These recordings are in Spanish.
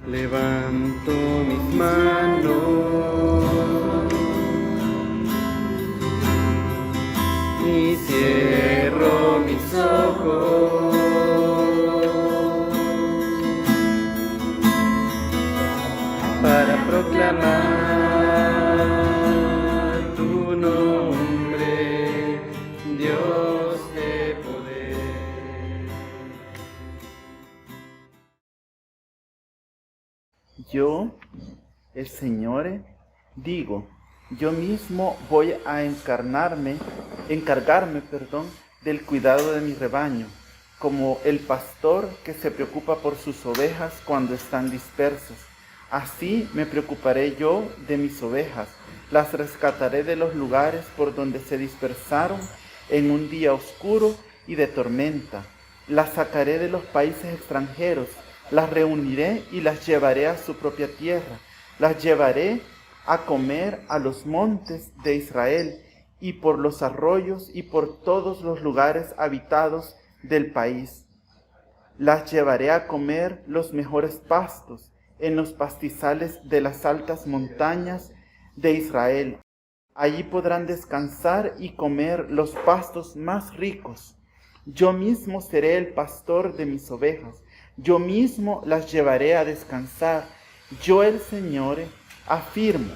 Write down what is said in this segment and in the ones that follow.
Levanto mis manos y cierro mis ojos para proclamar tu nombre, Dios de poder. Yo, el Señor, digo, yo mismo voy a encargarme, del cuidado de mi rebaño, como el pastor que se preocupa por sus ovejas cuando están dispersas. Así me preocuparé yo de mis ovejas, las rescataré de los lugares por donde se dispersaron en un día oscuro y de tormenta. Las sacaré de los países extranjeros, las reuniré y las llevaré a su propia tierra. Las llevaré a comer a los montes de Israel y por los arroyos y por todos los lugares habitados del país. Las llevaré a comer los mejores pastos en los pastizales de las altas montañas de Israel. Allí podrán descansar y comer los pastos más ricos. Yo mismo seré el pastor de mis ovejas. Yo mismo las llevaré a descansar. Yo el Señor afirmo.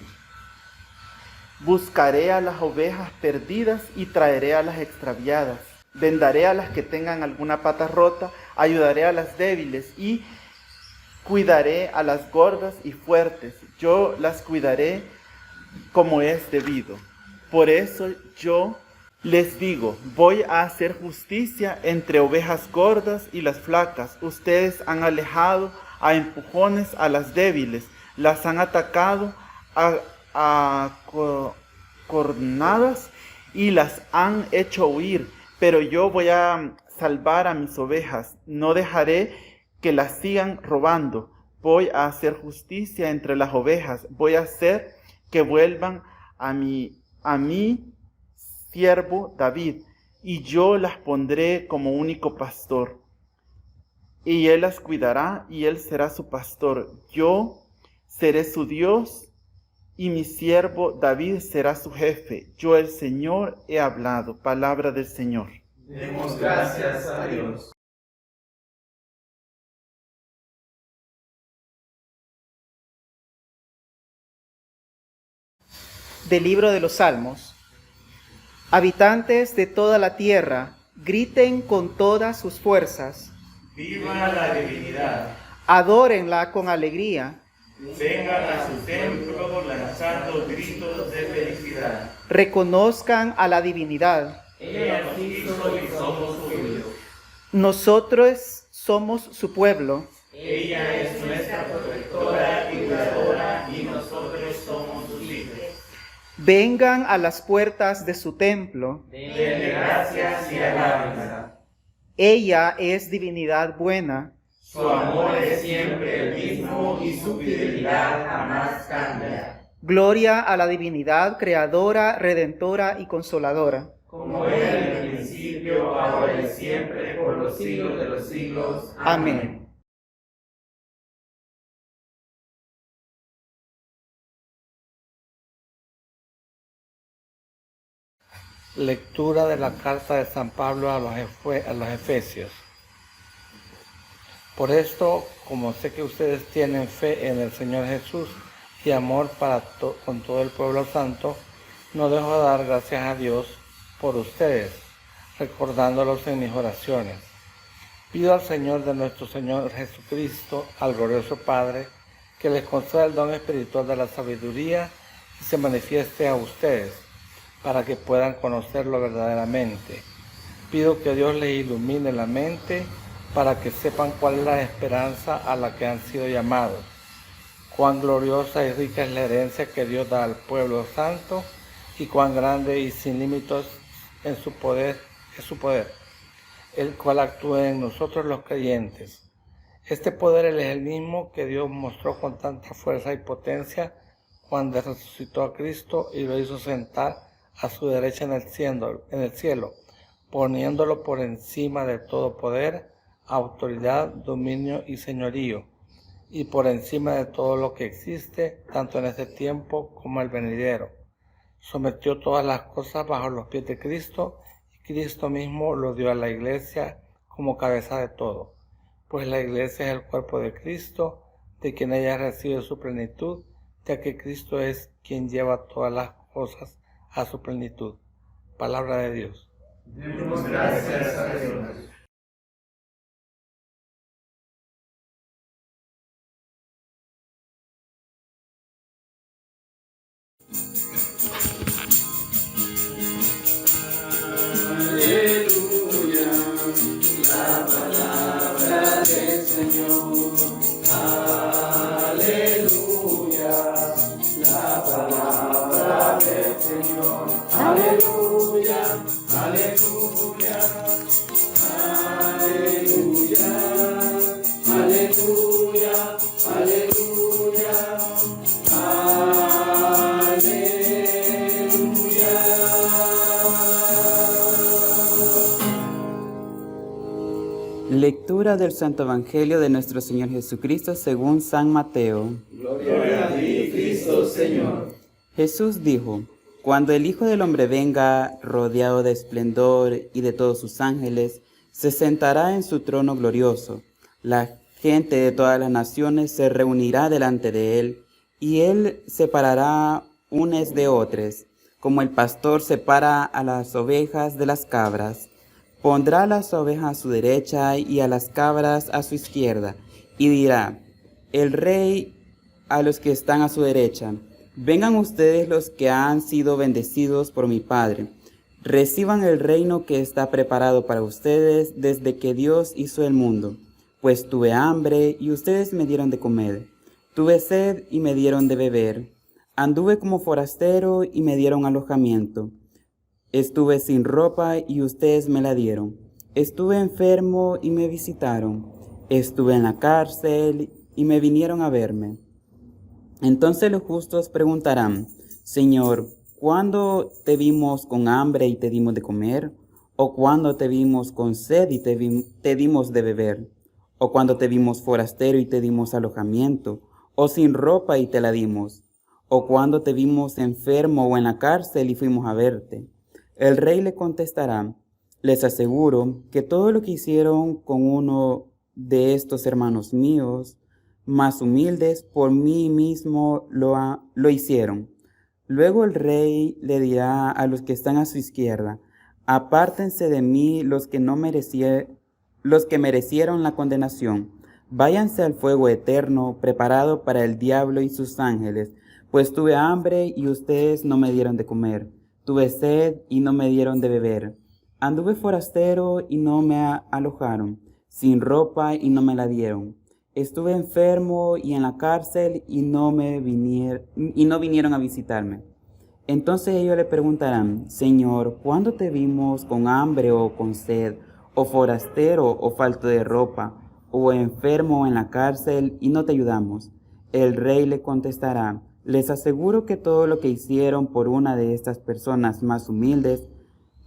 Buscaré a las ovejas perdidas y traeré a las extraviadas. Vendaré a las que tengan alguna pata rota, ayudaré a las débiles y cuidaré a las gordas y fuertes. Yo las cuidaré como es debido. Por eso yo les digo, voy a hacer justicia entre ovejas gordas y las flacas. Ustedes han alejado a empujones a las débiles, las han atacado a cornadas y las han hecho huir. Pero yo voy a salvar a mis ovejas, no dejaré que las sigan robando. Voy a hacer justicia entre las ovejas, voy a hacer que vuelvan a mi siervo David, y yo las pondré como único pastor. Y él las cuidará, y él será su pastor. Yo seré su Dios, y mi siervo David será su jefe. Yo, el Señor, he hablado. Palabra del Señor. Demos gracias a Dios. Del libro de los Salmos. Habitantes de toda la tierra, griten con todas sus fuerzas. Viva la divinidad. Adórenla con alegría. Vengan a su templo lanzando gritos de felicidad. Reconozcan a la divinidad. Ella nos hizo y somos suyos. Nosotros somos su pueblo. Ella es nuestra protectora y cuidadora y nosotros somos sus hijos. Vengan a las puertas de su templo. Denle gracias y alabanza. Ella es divinidad buena. Su amor es siempre el mismo y su fidelidad jamás cambia. Gloria a la divinidad creadora, redentora y consoladora. Como era en el principio, ahora y siempre, por los siglos de los siglos. Amén. Lectura de la carta de San Pablo a los Efesios. Por esto, como sé que ustedes tienen fe en el Señor Jesús y amor con todo el pueblo santo, no dejo de dar gracias a Dios por ustedes, recordándolos en mis oraciones. Pido al Señor de nuestro Señor Jesucristo, al glorioso Padre, que les conceda el don espiritual de la sabiduría y se manifieste a ustedes, para que puedan conocerlo verdaderamente. Pido que Dios les ilumine la mente para que sepan cuál es la esperanza a la que han sido llamados, cuán gloriosa y rica es la herencia que Dios da al pueblo santo y cuán grande y sin límites es su poder, el cual actúa en nosotros los creyentes. Este poder es el mismo que Dios mostró con tanta fuerza y potencia cuando resucitó a Cristo y lo hizo sentar a su derecha en el cielo, poniéndolo por encima de todo poder, autoridad, dominio y señorío, y por encima de todo lo que existe, tanto en este tiempo como el venidero. Sometió todas las cosas bajo los pies de Cristo, y Cristo mismo lo dio a la Iglesia como cabeza de todo, pues la Iglesia es el cuerpo de Cristo, de quien ella recibe su plenitud, ya que Cristo es quien lleva todas las cosas a su plenitud. Palabra de Dios. Demos gracias a Dios. Aleluya, la palabra del Señor. Aleluya, la palabra del Señor. Aleluya, aleluya, aleluya, aleluya, aleluya, Lectura del Santo Evangelio de nuestro Señor Jesucristo según San Mateo. Gloria a ti, Cristo Señor. Jesús dijo: Cuando el Hijo del Hombre venga, rodeado de esplendor y de todos sus ángeles, se sentará en su trono glorioso. La gente de todas las naciones se reunirá delante de él, y él separará unos de otros, como el pastor separa a las ovejas de las cabras. Pondrá a las ovejas a su derecha y a las cabras a su izquierda, y dirá: el rey a los que están a su derecha: vengan ustedes los que han sido bendecidos por mi Padre, reciban el reino que está preparado para ustedes desde que Dios hizo el mundo. Pues tuve hambre y ustedes me dieron de comer, tuve sed y me dieron de beber, anduve como forastero y me dieron alojamiento. Estuve sin ropa y ustedes me la dieron. Estuve enfermo y me visitaron. Estuve en la cárcel y me vinieron a verme. Entonces los justos preguntarán: Señor, ¿cuándo te vimos con hambre y te dimos de comer? ¿O cuándo te vimos con sed y te dimos de beber? ¿O cuándo te vimos forastero y te dimos alojamiento? ¿O sin ropa y te la dimos? ¿O cuándo te vimos enfermo o en la cárcel y fuimos a verte? El rey le contestará: les aseguro que todo lo que hicieron con uno de estos hermanos míos, más humildes, por mí mismo lo hicieron. Luego el rey le dirá a los que están a su izquierda: apártense de mí los que merecieron la condenación. Váyanse al fuego eterno, preparado para el diablo y sus ángeles, pues tuve hambre y ustedes no me dieron de comer. Tuve sed y no me dieron de beber. Anduve forastero y no me alojaron, sin ropa y no me la dieron. Estuve enfermo y en la cárcel y no vinieron a visitarme. Entonces ellos le preguntarán: Señor, ¿cuándo te vimos con hambre o con sed, o forastero o falto de ropa, o enfermo o en la cárcel y no te ayudamos? El rey le contestará: les aseguro que todo lo que hicieron por una de estas personas más humildes,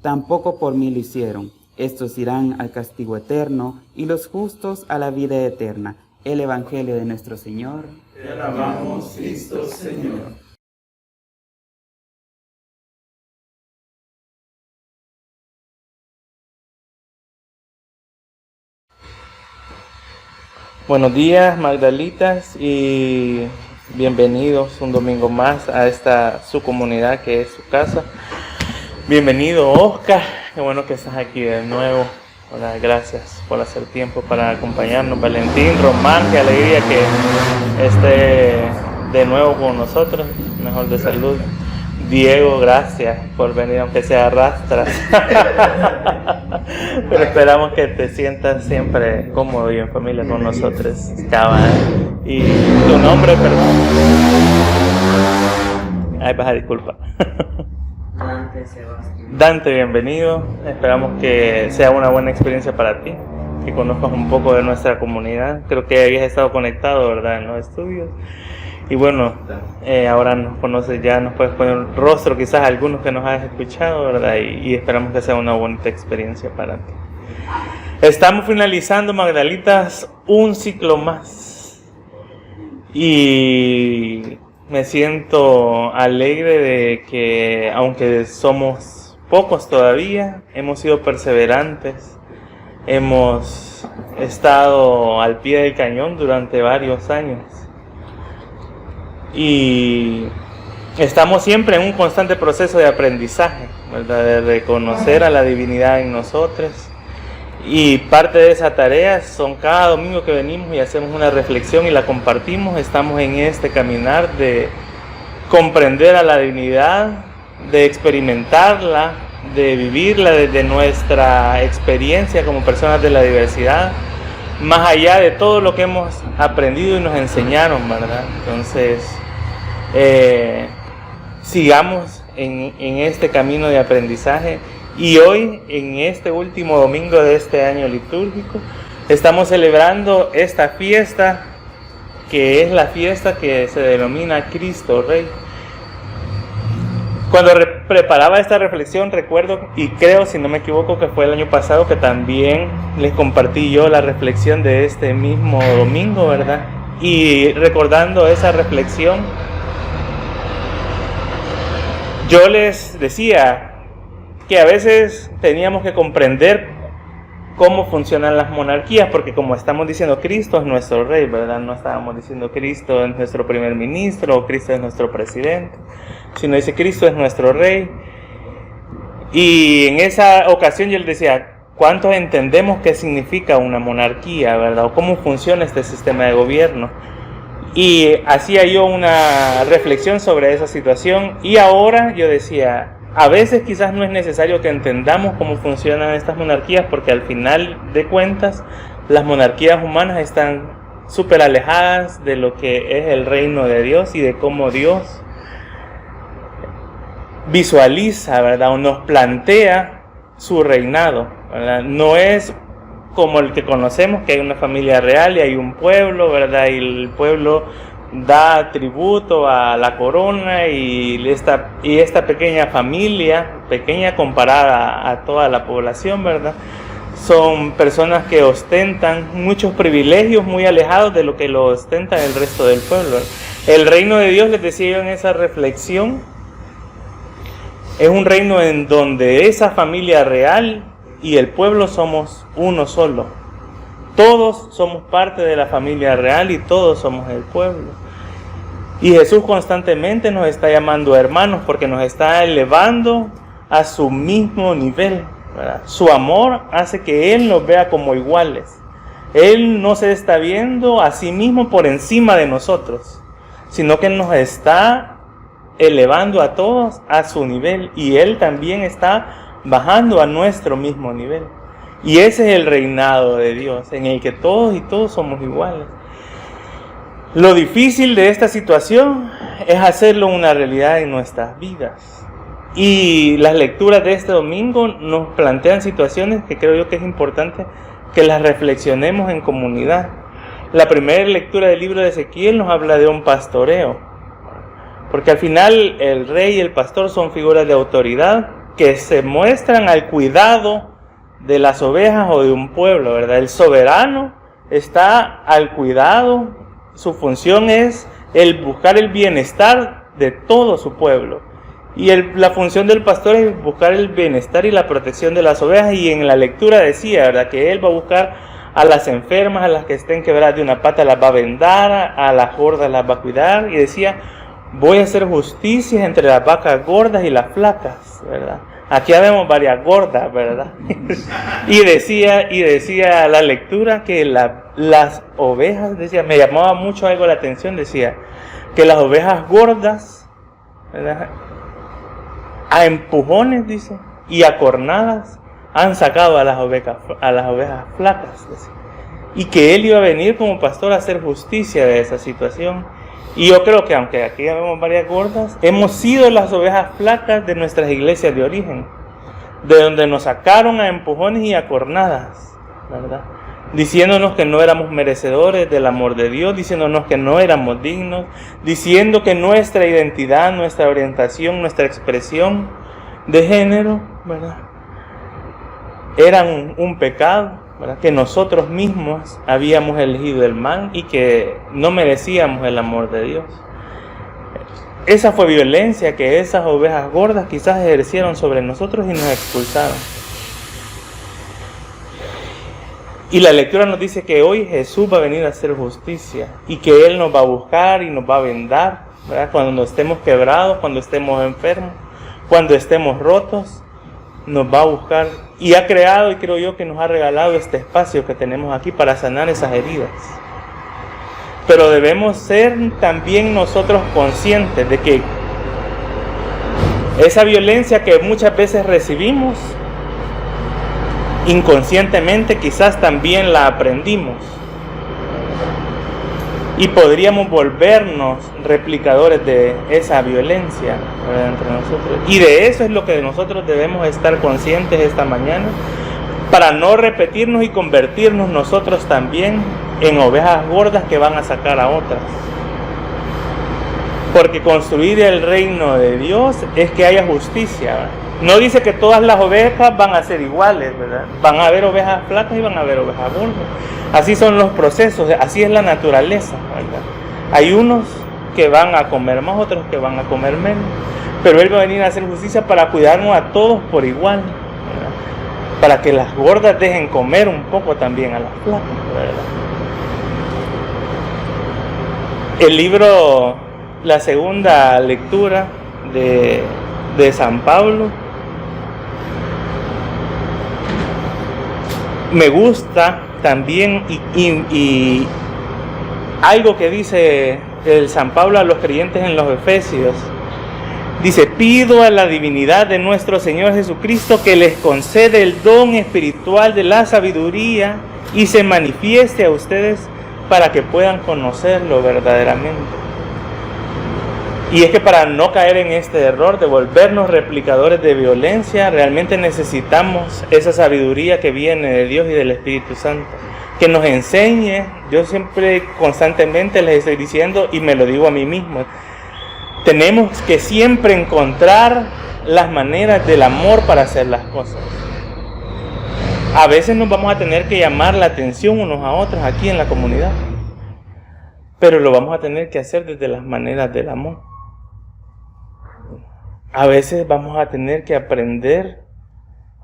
tampoco por mí lo hicieron. Estos irán al castigo eterno y los justos a la vida eterna. El Evangelio de nuestro Señor. Te alabamos, Cristo Señor. Buenos días, Magdalitas, y bienvenidos un domingo más a esta su comunidad que es su casa. Bienvenido, Oscar, qué bueno que estás aquí de nuevo. Hola, gracias por hacer tiempo para acompañarnos. Valentín, Román, qué alegría que esté de nuevo con nosotros, mejor de salud. Diego, gracias por venir, aunque sea arrastras. Pero esperamos que te sientas siempre cómodo y en familia con nosotros. Cabal. Y tu nombre, perdón. Ay, baja disculpa. Dante Sebastián. Dante, bienvenido. Esperamos que sea una buena experiencia para ti, que conozcas un poco de nuestra comunidad. Creo que habías estado conectado, ¿verdad?, en los estudios. Y bueno, ahora nos conoces ya, nos puedes poner un rostro, quizás algunos que nos has escuchado, ¿verdad? Y esperamos que sea una bonita experiencia para ti. Estamos finalizando, Magdalitas, un ciclo más. Y me siento alegre de que, aunque somos pocos todavía, hemos sido perseverantes, hemos estado al pie del cañón durante varios años y estamos siempre en un constante proceso de aprendizaje, ¿verdad? De reconocer a la divinidad en nosotros. Y parte de esa tarea son cada domingo que venimos y hacemos una reflexión y la compartimos. Estamos en este caminar de comprender a la divinidad, de experimentarla, de vivirla desde nuestra experiencia como personas de la diversidad, más allá de todo lo que hemos aprendido y nos enseñaron, ¿verdad? Entonces, sigamos en este camino de aprendizaje. Y hoy, en este último domingo de este año litúrgico, estamos celebrando esta fiesta, que es la fiesta que se denomina Cristo Rey. Cuando preparaba esta reflexión, recuerdo, y creo, si no me equivoco, que fue el año pasado, que también les compartí yo la reflexión de este mismo domingo, ¿verdad? Y recordando esa reflexión, yo les decía que a veces teníamos que comprender cómo funcionan las monarquías, porque como estamos diciendo, Cristo es nuestro rey, ¿verdad? No estábamos diciendo Cristo es nuestro primer ministro o Cristo es nuestro presidente, sino dice Cristo es nuestro rey. Y en esa ocasión yo les decía, ¿cuántos entendemos qué significa una monarquía, ¿verdad? O cómo funciona este sistema de gobierno. Y hacía yo una reflexión sobre esa situación y ahora yo decía, a veces quizás no es necesario que entendamos cómo funcionan estas monarquías, porque al final de cuentas las monarquías humanas están súper alejadas de lo que es el reino de Dios y de cómo Dios visualiza, ¿verdad? O nos plantea su reinado, ¿verdad? No es como el que conocemos, que hay una familia real y hay un pueblo, ¿verdad? Y el pueblo da tributo a la corona y esta pequeña familia, pequeña comparada a toda la población, ¿verdad? Son personas que ostentan muchos privilegios muy alejados de lo que lo ostenta el resto del pueblo. El reino de Dios, les decía yo en esa reflexión, es un reino en donde esa familia real y el pueblo somos uno solo. Todos somos parte de la familia real y todos somos el pueblo. Y Jesús constantemente nos está llamando hermanos porque nos está elevando a su mismo nivel, ¿verdad? Su amor hace que Él nos vea como iguales. Él no se está viendo a sí mismo por encima de nosotros, sino que nos está elevando a todos a su nivel y Él también está bajando a nuestro mismo nivel. Y ese es el reinado de Dios, en el que todos y todos somos iguales. Lo difícil de esta situación es hacerlo una realidad en nuestras vidas. Y las lecturas de este domingo nos plantean situaciones que creo yo que es importante que las reflexionemos en comunidad. La primera lectura del libro de Ezequiel nos habla de un pastoreo, porque al final el rey y el pastor son figuras de autoridad que se muestran al cuidado de las ovejas o de un pueblo, ¿verdad? El soberano está al cuidado. Su función es el buscar el bienestar de todo su pueblo. Y la función del pastor es buscar el bienestar y la protección de las ovejas. Y en la lectura decía, ¿verdad?, que él va a buscar a las enfermas, a las que estén quebradas de una pata, las va a vendar, a las gordas las va a cuidar. Y decía, voy a hacer justicia entre las vacas gordas y las flacas, ¿verdad? Aquí vemos varias gordas, ¿verdad? y decía la lectura que las ovejas, decía, me llamaba mucho algo la atención, decía que las ovejas gordas, ¿verdad?, a empujones, dice, y a cornadas han sacado a las ovejas flacas, decía. Y que él iba a venir como pastor a hacer justicia de esa situación. Y yo creo que aunque aquí vemos varias gordas, hemos sido las ovejas flacas de nuestras iglesias de origen, de donde nos sacaron a empujones y a cornadas, ¿verdad? Diciéndonos que no éramos merecedores del amor de Dios, diciéndonos que no éramos dignos, diciendo que nuestra identidad, nuestra orientación, nuestra expresión de género, ¿verdad?, eran un pecado, ¿verdad? Que nosotros mismos habíamos elegido el mal y que no merecíamos el amor de Dios. Esa fue violencia que esas ovejas gordas quizás ejercieron sobre nosotros y nos expulsaron. Y la lectura nos dice que hoy Jesús va a venir a hacer justicia y que Él nos va a buscar y nos va a vendar, ¿verdad? Cuando estemos quebrados, cuando estemos enfermos, cuando estemos rotos, nos va a buscar. Y ha creado, y creo yo que nos ha regalado este espacio que tenemos aquí para sanar esas heridas. Pero debemos ser también nosotros conscientes de que esa violencia que muchas veces recibimos, inconscientemente quizás también la aprendimos. Y podríamos volvernos replicadores de esa violencia, ¿verdad?, entre nosotros. Y de eso es lo que nosotros debemos estar conscientes esta mañana, para no repetirnos y convertirnos nosotros también en ovejas gordas que van a sacar a otras. Porque construir el reino de Dios es que haya justicia, ¿verdad? No dice que todas las ovejas van a ser iguales, ¿verdad? Van a haber ovejas flacas y van a haber ovejas gordas. Así son los procesos, así es la naturaleza, ¿verdad? Hay unos que van a comer más, otros que van a comer menos. Pero Él va a venir a hacer justicia para cuidarnos a todos por igual, ¿verdad? Para que las gordas dejen comer un poco también a las flacas, ¿verdad? El libro, la segunda lectura de San Pablo, me gusta también y algo que dice el San Pablo a los creyentes en los Efesios. Dice: pido a la divinidad de nuestro Señor Jesucristo que les concede el don espiritual de la sabiduría y se manifieste a ustedes para que puedan conocerlo verdaderamente. Y es que para no caer en este error de volvernos replicadores de violencia, realmente necesitamos esa sabiduría que viene de Dios y del Espíritu Santo, que nos enseñe. Yo siempre, constantemente les estoy diciendo, y me lo digo a mí mismo, tenemos que siempre encontrar las maneras del amor para hacer las cosas. A veces nos vamos a tener que llamar la atención unos a otros aquí en la comunidad, pero lo vamos a tener que hacer desde las maneras del amor. A veces vamos a tener que aprender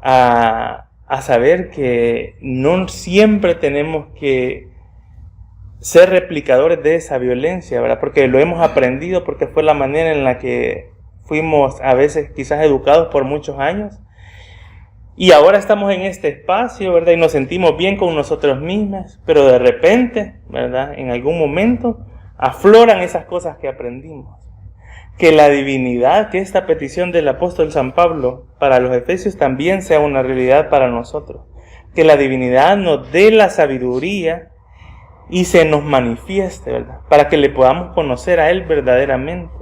a saber que no siempre tenemos que ser replicadores de esa violencia, ¿verdad? Porque lo hemos aprendido, porque fue la manera en la que fuimos a veces quizás educados por muchos años. Y ahora estamos en este espacio, ¿verdad? Y nos sentimos bien con nosotros mismos, pero de repente, ¿verdad?, en algún momento afloran esas cosas que aprendimos. Que la divinidad, que esta petición del apóstol San Pablo para los Efesios también sea una realidad para nosotros. Que la divinidad nos dé la sabiduría y se nos manifieste, ¿verdad?, para que le podamos conocer a Él verdaderamente.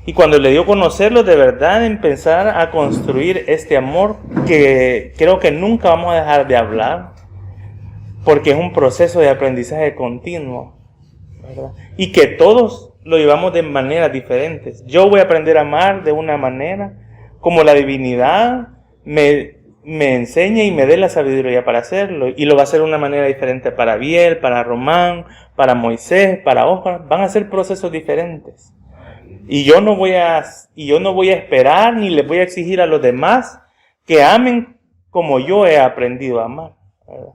Y cuando le dio conocerlo de verdad, empezar a construir este amor que creo que nunca vamos a dejar de hablar, porque es un proceso de aprendizaje continuo, ¿verdad? Y que todos lo llevamos de maneras diferentes. Yo voy a aprender a amar de una manera, como la divinidad me enseña y me dé la sabiduría para hacerlo. Y lo va a hacer de una manera diferente para Biel, para Román, para Moisés, para Oscar. Van a ser procesos diferentes. Y yo no voy a esperar ni les voy a exigir a los demás que amen como yo he aprendido a amar, ¿verdad?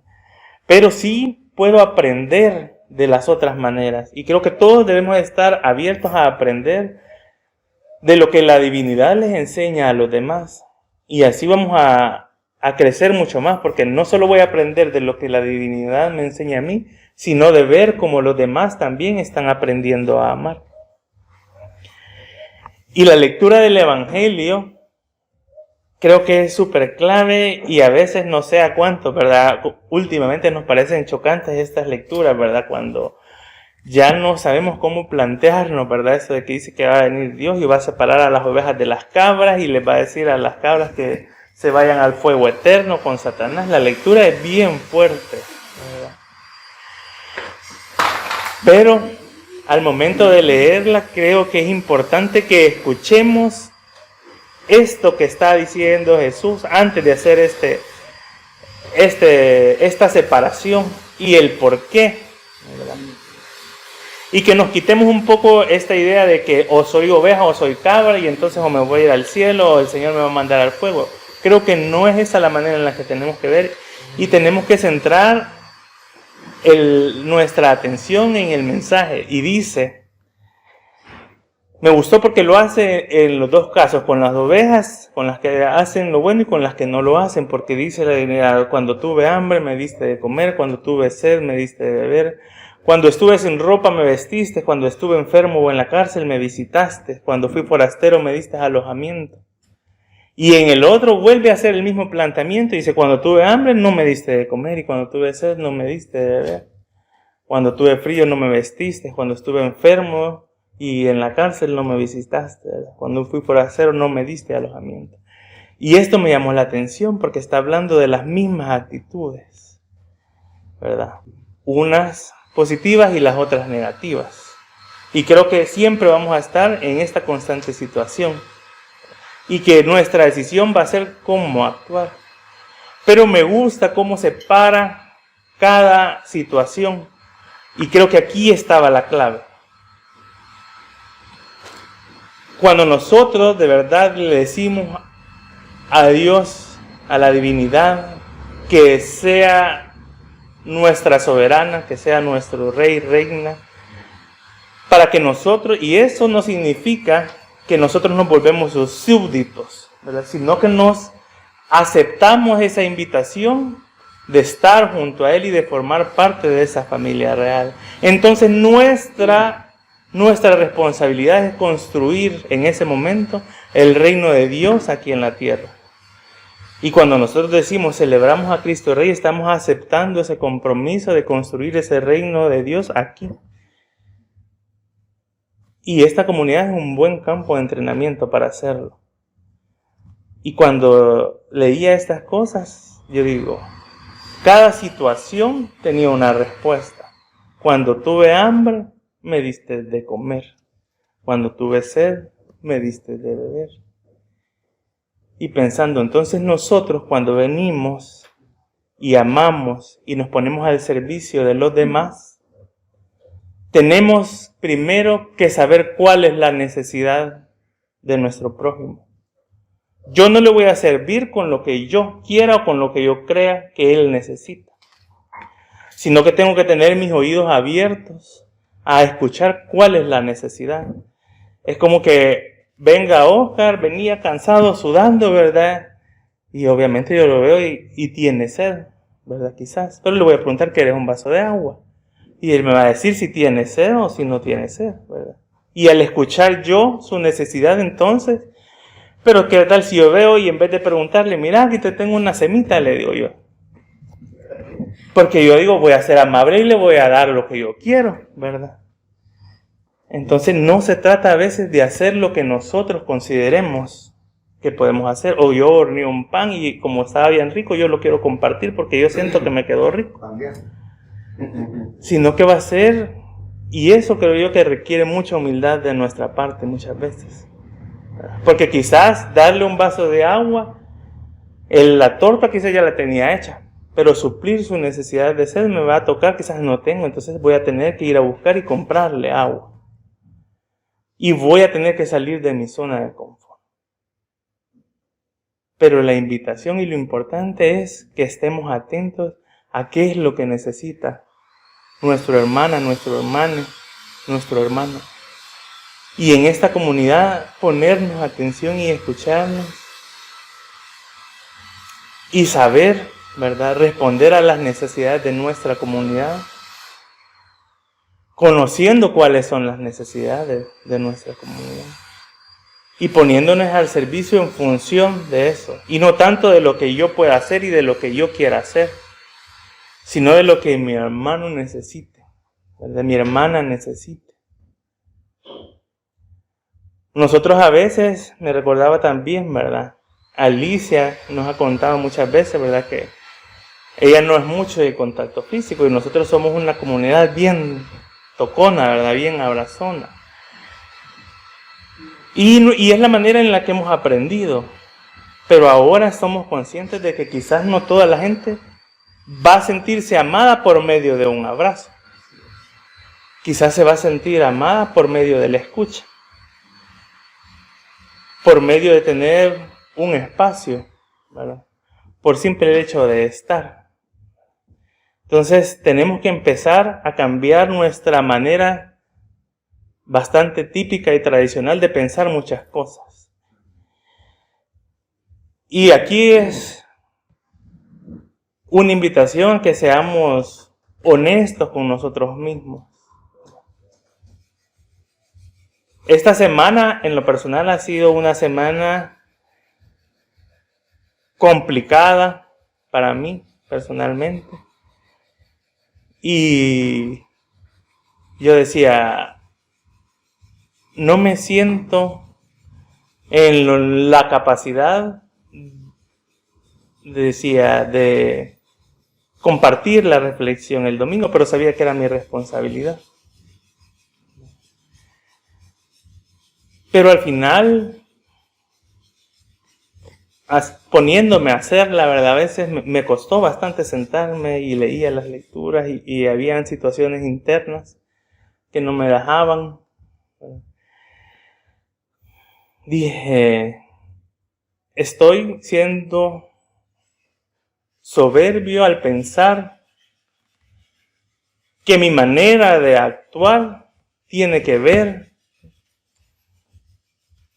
Pero sí puedo aprender de las otras maneras. Y creo que todos debemos estar abiertos a aprender de lo que la divinidad les enseña a los demás. Y así vamos a crecer mucho más, porque no solo voy a aprender de lo que la divinidad me enseña a mí, sino de ver cómo los demás también están aprendiendo a amar. Y la lectura del Evangelio creo que es súper clave y a veces no sé a cuánto, ¿verdad? Últimamente nos parecen chocantes estas lecturas, ¿verdad? Cuando ya no sabemos cómo plantearnos, ¿verdad? Eso de que dice que va a venir Dios y va a separar a las ovejas de las cabras y les va a decir a las cabras que se vayan al fuego eterno con Satanás. La lectura es bien fuerte, ¿verdad? Pero al momento de leerla creo que es importante que escuchemos esto que está diciendo Jesús antes de hacer esta separación y el por qué, ¿verdad? Y que nos quitemos un poco esta idea de que o soy oveja o soy cabra y entonces o me voy a ir al cielo o el Señor me va a mandar al fuego. Creo que no es esa la manera en la que tenemos que ver y tenemos que centrar nuestra atención en el mensaje. Y dice, me gustó porque lo hace en los dos casos, con las ovejas, con las que hacen lo bueno y con las que no lo hacen, porque dice la divinidad, cuando tuve hambre me diste de comer, cuando tuve sed me diste de beber. Cuando estuve sin ropa me vestiste, cuando estuve enfermo o en la cárcel me visitaste, cuando fui forastero me diste alojamiento. Y en el otro vuelve a hacer el mismo planteamiento y dice, cuando tuve hambre no me diste de comer y cuando tuve sed no me diste de beber. Cuando tuve frío no me vestiste, cuando estuve enfermo y en la cárcel no me visitaste, cuando fui forastero no me diste alojamiento. Y esto me llamó la atención porque está hablando de las mismas actitudes, ¿verdad? Unas positivas y las otras negativas. Y creo que siempre vamos a estar en esta constante situación. Y que nuestra decisión va a ser cómo actuar. Pero me gusta cómo se para cada situación. Y creo que aquí estaba la clave. Cuando nosotros de verdad le decimos a Dios, a la divinidad, que sea nuestra soberana, que sea nuestro rey, reina, para que nosotros, y eso no significa que nosotros nos volvemos sus súbditos, ¿verdad? Sino que nos aceptamos esa invitación de estar junto a Él y de formar parte de esa familia real. Entonces nuestra responsabilidad es construir en ese momento el reino de Dios aquí en la tierra. Y cuando nosotros decimos celebramos a Cristo Rey, estamos aceptando ese compromiso de construir ese reino de Dios aquí. Y esta comunidad es un buen campo de entrenamiento para hacerlo. Y cuando leía estas cosas, yo digo, cada situación tenía una respuesta. Cuando tuve hambre, me diste de comer. Cuando tuve sed, me diste de beber. Y pensando, entonces nosotros cuando venimos y amamos y nos ponemos al servicio de los demás, tenemos primero que saber cuál es la necesidad de nuestro prójimo. Yo no le voy a servir con lo que yo quiera o con lo que yo crea que él necesita, sino que tengo que tener mis oídos abiertos a escuchar cuál es la necesidad. Es como que venga Oscar, venía cansado, sudando, ¿verdad? Y obviamente yo lo veo y tiene sed, ¿verdad? Quizás. Pero le voy a preguntar, ¿quieres un vaso de agua? Y él me va a decir si tiene sed o si no tiene sed, ¿verdad? Y al escuchar yo su necesidad entonces, pero ¿qué tal si yo veo y en vez de preguntarle, mira, aquí te tengo una semita, le digo yo? Porque yo digo, voy a ser amable y le voy a dar lo que yo quiero, ¿verdad? Entonces no se trata a veces de hacer lo que nosotros consideremos que podemos hacer. O yo horneé un pan y como estaba bien rico, yo lo quiero compartir porque yo siento que me quedó rico. Sino que va a ser, y eso creo yo que requiere mucha humildad de nuestra parte muchas veces. Porque quizás darle un vaso de agua, la torta quizás ya la tenía hecha, pero suplir su necesidad de sed me va a tocar, quizás no tengo, entonces voy a tener que ir a buscar y comprarle agua. Y voy a tener que salir de mi zona de confort. Pero la invitación y lo importante es que estemos atentos a qué es lo que necesita nuestra hermana, nuestro hermano, nuestro hermano. Y en esta comunidad ponernos atención y escucharnos. Y saber, ¿verdad? Responder a las necesidades de nuestra comunidad. Conociendo cuáles son las necesidades de nuestra comunidad y poniéndonos al servicio en función de eso, y no tanto de lo que yo pueda hacer y de lo que yo quiera hacer, sino de lo que mi hermano necesite, de mi hermana necesite. Nosotros a veces, me recordaba también, ¿verdad? Alicia nos ha contado muchas veces, ¿verdad? Que ella no es mucho de contacto físico y nosotros somos una comunidad bien tocona, ¿verdad? Bien abrazona. Y es la manera en la que hemos aprendido. Pero ahora somos conscientes de que quizás no toda la gente va a sentirse amada por medio de un abrazo. Quizás se va a sentir amada por medio de la escucha, por medio de tener un espacio, ¿verdad? Por simple hecho de estar. Entonces tenemos que empezar a cambiar nuestra manera bastante típica y tradicional de pensar muchas cosas. Y aquí es una invitación a que seamos honestos con nosotros mismos. Esta semana, en lo personal, ha sido una semana complicada para mí, personalmente. Y yo decía, no me siento en la capacidad, de compartir la reflexión el domingo, pero sabía que era mi responsabilidad. Pero al final, poniéndome a hacer, la verdad, a veces me costó bastante sentarme y leía las lecturas y habían situaciones internas que no me dejaban. Dije, estoy siendo soberbio al pensar que mi manera de actuar tiene que ver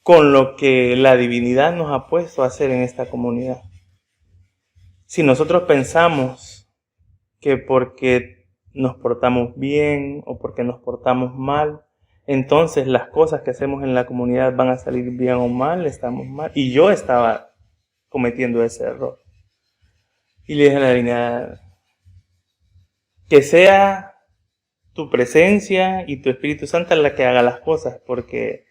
con lo que la divinidad nos ha puesto a hacer en esta comunidad. Si nosotros pensamos que porque nos portamos bien o porque nos portamos mal, entonces las cosas que hacemos en la comunidad van a salir bien o mal, estamos mal. Y yo estaba cometiendo ese error. Y le dije a la divinidad, que sea tu presencia y tu Espíritu Santo la que haga las cosas, porque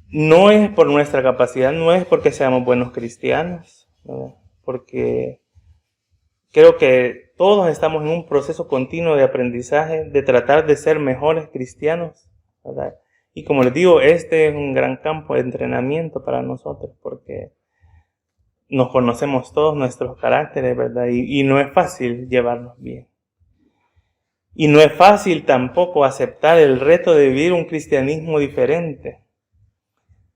no es por nuestra capacidad, no es porque seamos buenos cristianos, ¿verdad? Porque creo que todos estamos en un proceso continuo de aprendizaje, de tratar de ser mejores cristianos, ¿verdad? Y como les digo, este es un gran campo de entrenamiento para nosotros, porque nos conocemos todos nuestros caracteres, ¿verdad? Y no es fácil llevarnos bien. Y no es fácil tampoco aceptar el reto de vivir un cristianismo diferente.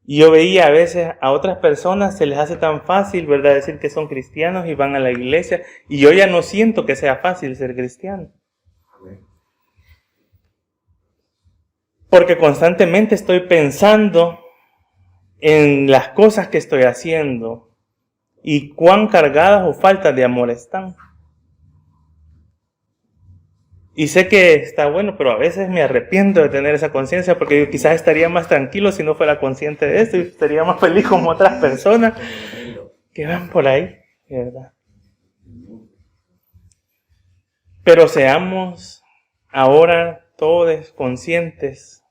Y yo veía a veces a otras personas se les hace tan fácil, ¿verdad?, decir que son cristianos y van a la iglesia. Y yo ya no siento que sea fácil ser cristiano. Porque constantemente estoy pensando en las cosas que estoy haciendo y cuán cargadas o faltas de amor están. Y sé que está bueno, pero a veces me arrepiento de tener esa conciencia porque yo quizás estaría más tranquilo si no fuera consciente de esto y estaría más feliz como otras personas que van por ahí, ¿verdad? Pero seamos ahora todos conscientes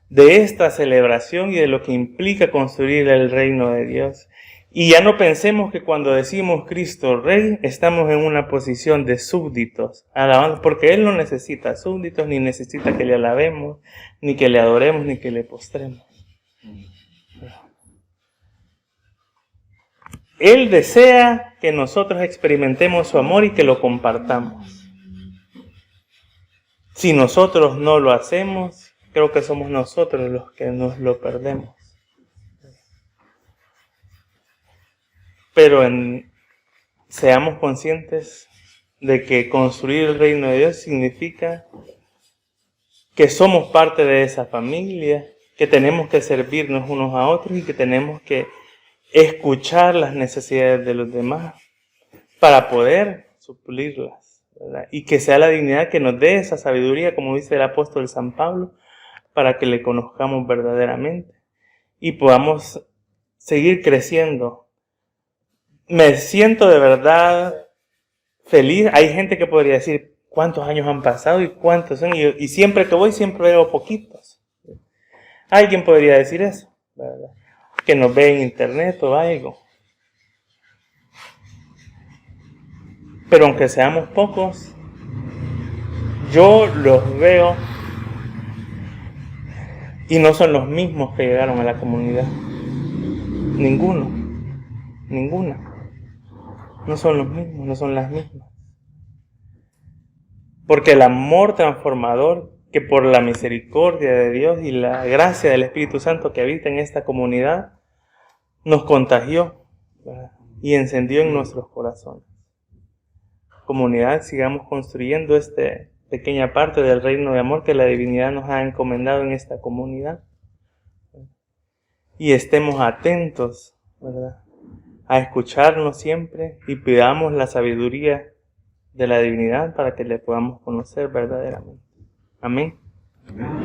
de esta celebración y de lo que implica construir el reino de Dios. Y ya no pensemos que cuando decimos Cristo Rey, estamos en una posición de súbditos, alabando, porque Él no necesita súbditos, ni necesita que le alabemos, ni que le adoremos, ni que le postremos. Él desea que nosotros experimentemos su amor y que lo compartamos. Si nosotros no lo hacemos, creo que somos nosotros los que nos lo perdemos. Pero seamos conscientes de que construir el reino de Dios significa que somos parte de esa familia, que tenemos que servirnos unos a otros y que tenemos que escuchar las necesidades de los demás para poder suplirlas, ¿verdad? Y que sea la divinidad que nos dé esa sabiduría, como dice el apóstol San Pablo, para que le conozcamos verdaderamente y podamos seguir creciendo. Me siento de verdad feliz. Hay gente que podría decir cuántos años han pasado y cuántos son. Y siempre que voy, siempre veo poquitos. Alguien podría decir eso, ¿verdad? Que nos ve en internet o algo. Pero aunque seamos pocos, yo los veo y no son los mismos que llegaron a la comunidad. Ninguna. no son los mismos, no son las mismas. Porque el amor transformador que por la misericordia de Dios y la gracia del Espíritu Santo que habita en esta comunidad nos contagió, ¿verdad? Y encendió en nuestros corazones. Comunidad, sigamos construyendo esta pequeña parte del reino de amor que la divinidad nos ha encomendado en esta comunidad. Y estemos atentos, ¿verdad?, a escucharnos siempre y pidamos la sabiduría de la divinidad para que le podamos conocer verdaderamente. Amén. Amén.